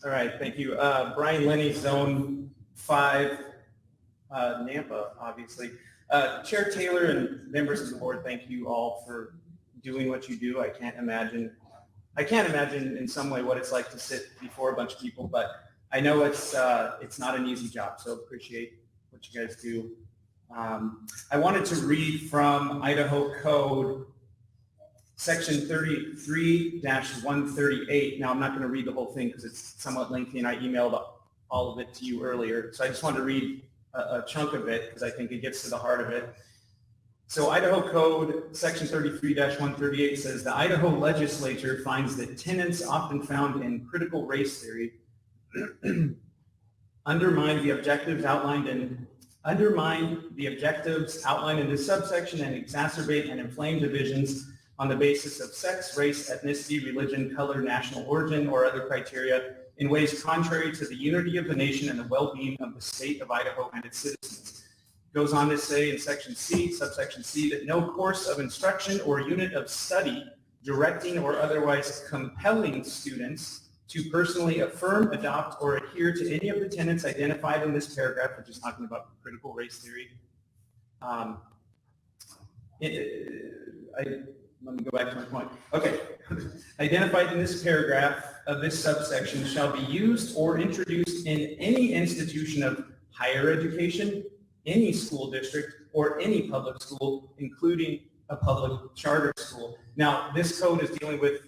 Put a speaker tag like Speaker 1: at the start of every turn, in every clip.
Speaker 1: All right, thank you. Brian Lenny, Zone 5, Nampa, obviously. Chair Taylor and members of the board, thank you all for doing what you do. I can't imagine in some way what it's like to sit before a bunch of people, but I know it's not an easy job, so appreciate what you guys do. I wanted to read from Idaho Code Section 33-138. Now, I'm not going to read the whole thing because it's somewhat lengthy, and I emailed all of it to you earlier. So I just wanted to read a chunk of it because I think it gets to the heart of it. So Idaho Code Section 33-138 says, the Idaho legislature finds that tenets often found in critical race theory undermine the objectives outlined in this subsection and exacerbate and inflame divisions on the basis of sex, race, ethnicity, religion, color, national origin, or other criteria in ways contrary to the unity of the nation and the well-being of the state of Idaho and its citizens. It goes on to say in section C, subsection C, that no course of instruction or unit of study directing or otherwise compelling students to personally affirm, adopt, or adhere to any of the tenets identified in this paragraph, which is talking about critical race theory. Let me go back to my point. Okay. Identified in this paragraph of this subsection shall be used or introduced in any institution of higher education, any school district, or any public school, including a public charter school. Now, this code is dealing with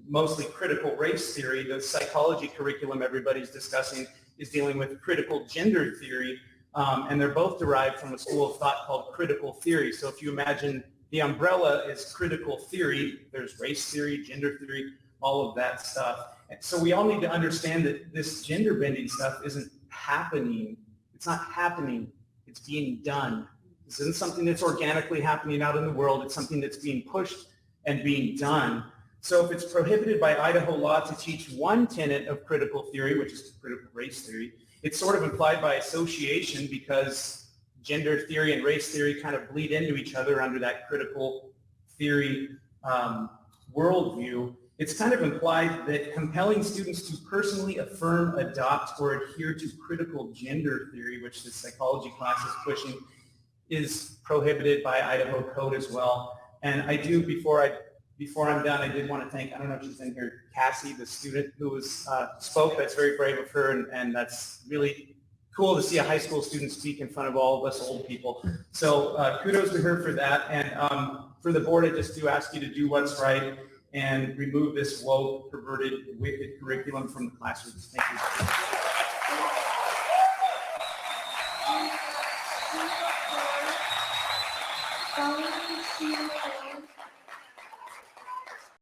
Speaker 1: mostly critical race theory. The psychology curriculum everybody's discussing is dealing with critical gender theory, and they're both derived from a school of thought called critical theory. So if you imagine the umbrella is critical theory, there's race theory, gender theory, all of that stuff. And so we all need to understand that this gender bending stuff isn't happening. It's not happening. It's being done. This isn't something that's organically happening out in the world. It's something that's being pushed and being done. So if it's prohibited by Idaho law to teach one tenet of critical theory, which is critical race theory, it's sort of implied by association because gender theory and race theory kind of bleed into each other under that critical theory worldview. It's kind of implied that compelling students to personally affirm, adopt, or adhere to critical gender theory, which the psychology class is pushing, is prohibited by Idaho Code as well. And I do, before I'm done, I did want to thank, I don't know if she's in here, Cassie, the student who spoke. That's very brave of her, and that's really cool to see a high school student speak in front of all of us old people. So kudos to her for that. And for the board, I just do ask you to do what's right and remove this woke, perverted, wicked curriculum from the classrooms. Thank you.